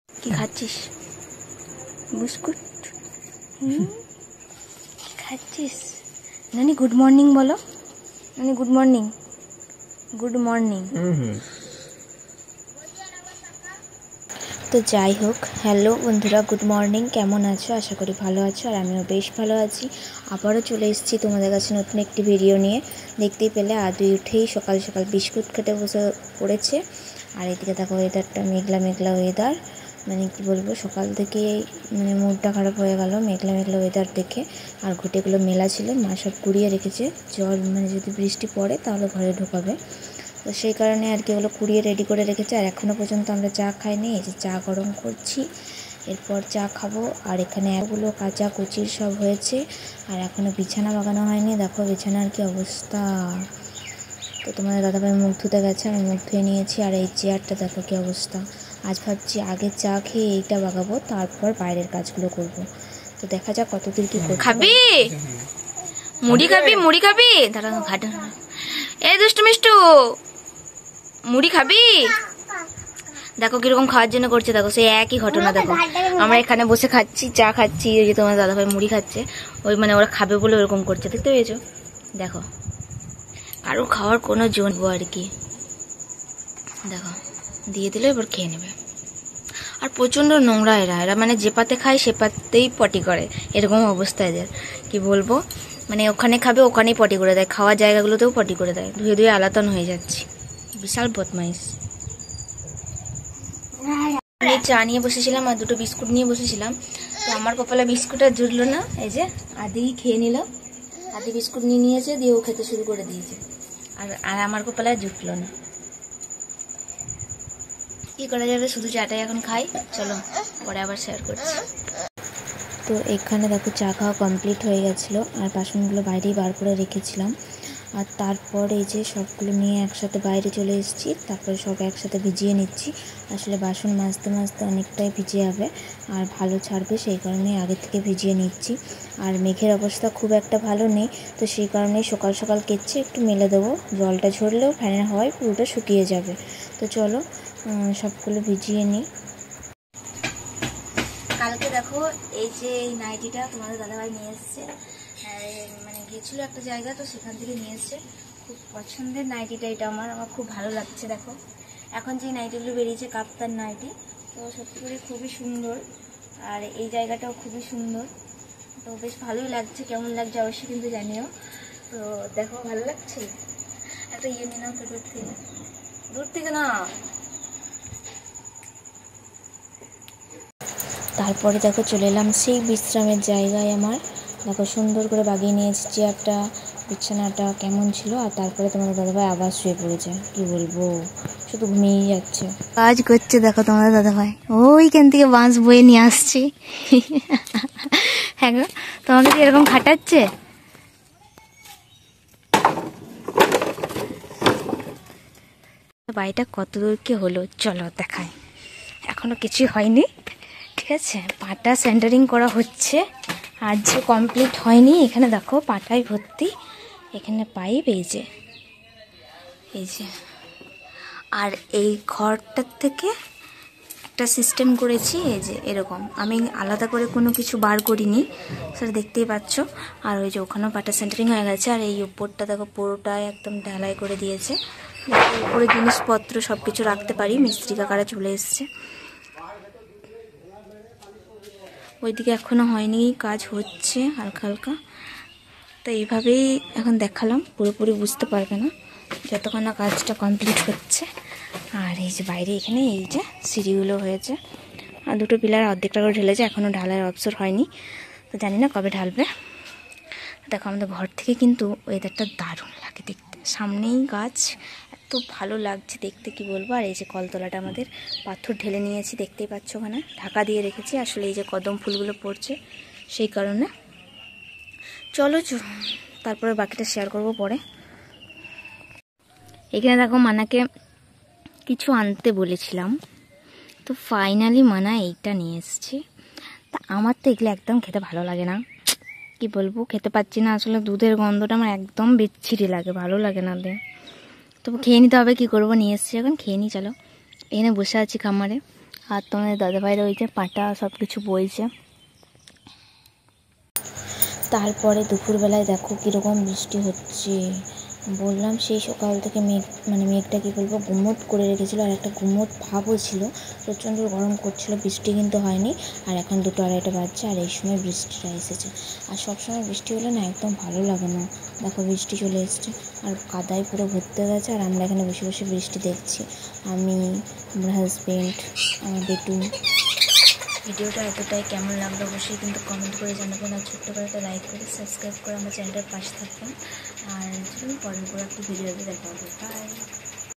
কি খাচ্ছিস? বিস্কুট? কি খাচ্ছিস? নানি গুড মর্নিং বলো। নানি গুড মর্নিং। Good morning. তো যাই হোক, হ্যালো বন্ধুরা, গুড মর্নিং। কেমন আছো? আশা করি ভালো আছো, আর আমিও বেশ ভালো আছি। আবারও চলে এসেছি তোমাদের কাছে নতুন একটি ভিডিও নিয়ে। দেখতেই পেলে আদুই উঠেই সকাল সকাল বিস্কুট খেতে বসে পড়েছে। আর এদিকে দেখো ওয়েদারটা মেঘলা মেঘলা ওয়েদার, মানে কি বলবো, সকাল থেকে মানে মুডটা খারাপ হয়ে গেল মেঘলা মেঘলা ওয়েদার দেখে। আর ঘুঁটেগুলো মেলা ছিল, মা সব কুড়িয়ে রেখেছে, জল মানে যদি বৃষ্টি পড়ে তাহলে ঘরে ঢোকাবে, তো সেই কারণে আর কি ওগুলো কুড়িয়ে রেডি করে রেখেছে। আর এখনও পর্যন্ত আমরা চা খাইনি, এই যে চা গরম করছি, এরপর চা খাবো। আর এখানে এগুলো কাঁচা কুচির সব হয়েছে, আর এখনও বিছানা বাগানো হয়নি। দেখো বিছানার কি অবস্থা। তো তোমাদের দাদাভাই মুখ ধুতে গেছে, আমি মুখ ধুয়ে নিয়েছি। আর এই চেয়ারটা দেখো কি অবস্থা। আজ ভাবছি আগে চা খেয়ে এইটা বাগাবো, তারপর বাইরের কাজগুলো করব। তো দেখা যাক কতদূর কি করব। খাবি মুড়ি? খাবি মুড়ি? খাবি দাঁড়া ঘাটা। এই দুষ্টু মিষ্টু, মুড়ি খাবি? দেখো কিরকম খাওয়ার জন্য করছে, দেখো সেই একই ঘটনা। দেখো আমরা এখানে বসে খাচ্ছি, চা খাচ্ছি, ওই যে তোমার দাদাভাই মুড়ি খাচ্ছে, ওই মানে ওরা খাবে বলে ওরকম করছে, দেখতে পেয়েছো? দেখো আরও খাওয়ার কোনো জোর আর কি। দেখো দিয়ে দিলে এবার খেয়ে নেবে। আর প্রচণ্ড নোংরা এরা মানে যে পাতে খায় সে পাতেই পটি করে, এরকম অবস্থা এদের। কি বলবো, মানে ওখানে খাবে ওখানেই পটি করে দেয়, খাওয়ার জায়গাগুলোতেও পটি করে দেয়, ধুয়ে ধুয়ে আলাতন হয়ে যাচ্ছি। বিশাল বদমাইশ। চা নিয়ে বসেছিলাম আর দুটো বিস্কুট নিয়ে বসেছিলাম, তো আমার কপালে বিস্কুট আর জুটলো না। এই যে আদি খেয়ে নিল, আদি বিস্কুট নিয়ে নিয়েছে, দিয়ে ও খেতে শুরু করে দিয়েছে। আর আমার কপালে আর জুটলো না। কি করা যাবে, শুধু চাটাই এখন খাই। চলো পরে আবার শেয়ার করছি। তো এখানে দেখো চা খাওয়া কমপ্লিট হয়ে গেছিলো, আর বাসনগুলো বাইরেই বার করে রেখেছিলাম। আর তারপর এই যে সবগুলো নিয়ে একসাথে বাইরে চলে এসেছি, তারপরে সব একসাথে ভিজিয়ে নিচ্ছি। আসলে বাসন মাজতে মাজতে অনেকটাই ভিজে যাবে আর ভালো ছাড়বে, সেই কারণে আগে থেকে ভিজিয়ে নিচ্ছি। আর মেঘের অবস্থা খুব একটা ভালো নেই, তো সেই কারণেই সকাল সকাল কেচে একটু মেলে দেবো, জলটা ঝরলেও ফ্যানের হাওয়ায় পুরোটা শুকিয়ে যাবে। তো চলো সবগুলো ভিজিয়ে নিই। কালকে দেখো এই যে এই নাইটিটা তোমাদের দাদাভাই নিয়ে এসছে, মানে গিয়েছিল একটা জায়গা, তো সেখান থেকে নিয়ে এসছে। খুব পছন্দের নাইটিটা এটা, আমার খুব ভালো লাগছে। দেখো এখন যে নাইটিগুলো বেরিয়েছে কাপ্তান নাইটি, তো সত্যি করে খুবই সুন্দর, আর এই জায়গাটাও খুবই সুন্দর, তো বেশ ভালোই লাগছে। কেমন লাগছে অবশ্যই কিন্তু জানিও। তো দেখো ভালো লাগছে। একটা ইয়ে নিয়ে নাও তো দূর থেকে না। তারপরে দেখো চলে এলাম সেই বিশ্রামের জায়গায় আমার। দেখো সুন্দর করে বাগিয়ে নিয়েছি চেয়ারটা, বিছানাটা কেমন ছিল। আর তারপরে তোমাদের দাদাভাই আবার শুয়ে পড়েছে, কি বলবো, শুধু ঘুমিয়েই যাচ্ছে। কাজ করছে দেখো তোমাদের দাদাভাই, ওইখান থেকে বাঁশ বয়ে নিয়ে আসছে। হ্যাঁ গো, তোমাকে কি এরকম খাটাচ্ছে? বাড়িটা কত দূর কি হলো চলো দেখায়। এখনো কিছুই হয়নি, ঠিক আছে। পাটা সেন্টারিং করা হচ্ছে, আর যে কমপ্লিট হয়নি। এখানে দেখো পাটায় ভর্তি, এখানে পাইপ, এই যে আর এই ঘরটার থেকে একটা সিস্টেম করেছি, এই যে এরকম। আমি আলাদা করে কোনো কিছু বার করিনি, সেটা দেখতেই পাচ্ছ। আর ওই যে ওখানেও পাটা সেন্টারিং হয়ে গেছে। আর এই উপরটা দেখো পুরোটাই একদম ঢালাই করে দিয়েছে, উপরে জিনিসপত্র সব কিছু রাখতে পারি। মিস্ত্রি কাকারা চলে এসছে। ওইদিকে এখনো হয়নি, কাজ হচ্ছে হালকা হালকা। তো এইভাবেই এখন দেখালাম, পুরোপুরি বুঝতে পারবে না যতক্ষণ না কাজটা কমপ্লিট হচ্ছে। আর এই যে বাইরে এখানে এই যে সিঁড়িগুলো হয়েছে, আর দুটো পিলার অর্ধেকটা করে ঢেলেছে, এখনও ঢালার অবসর হয়নি, তো জানি না কবে ঢালবে। দেখো আমাদের ঘর থেকে কিন্তু ওয়েদারটা দারুণ লাগে দেখতে, সামনেই গাছ, এত ভালো লাগছে দেখতে কি বলবো। আর এই যে কলতলাটা আমাদের পাথর ঢেলে নিয়েছি, দেখতেই পাচ্ছ, ওখানে ঢাকা দিয়ে রেখেছি। আসলে এই যে কদম ফুলগুলো পড়ছে সেই কারণে। চলো তারপরে বাকিটা শেয়ার করব পরে। এখানে দেখো মানাকে কিছু আনতে বলেছিলাম, তো ফাইনালি মানা এইটা নিয়ে এসছে। তা আমার তো এগুলো একদম খেতে ভালো লাগে না, কি বলবো, খেতে পাচ্ছি না। আসলে দুধের গন্ধটা আমার একদম বিচ্ছিরি লাগে, ভালো লাগে না। তবু খেয়ে নিতে হবে, কি করবো, নিয়ে এসছি এখন খেয়ে নিই। চলো এখানে বসে আছি খামারে, আর তোমাদের দাদাভাইরা ওই যে পাটা সব কিছু বইছে। তারপরে দুপুরবেলায় দেখো কীরকম বৃষ্টি হচ্ছে। বললাম সেই সকাল থেকে মেঘটা কী বলবো গুমোট করে রেখেছিলো, আর একটা গুমোট ভাবও ছিল, প্রচণ্ড গরম করছিল। বৃষ্টি কিন্তু হয়নি। আর এখন 2টা 2:30 বাজছে, আর এই সময় বৃষ্টিটা এসেছে। আর সবসময় বৃষ্টি হলে না একদম ভালো লাগে না। দেখো বৃষ্টি চলে এসেছে, আর কাদায় পুরো ভর্তি হয়ে গেছে। আর আমরা এখানে বসে বসে বৃষ্টি দেখছি, আমি, আমার হাজবেন্ড, আমার বেটু। ভিডিওটা এতটাই কেমন লাগলো অবশ্যই কিন্তু কমেন্ট করে জানাবেন, আর ছোট্ট করে একটা লাইক করে সাবস্ক্রাইব করে আমার চ্যানেলের পাশে থাকবেন। আর চলুন পরের একটা ভিডিওতে দেখা হবে। বাই।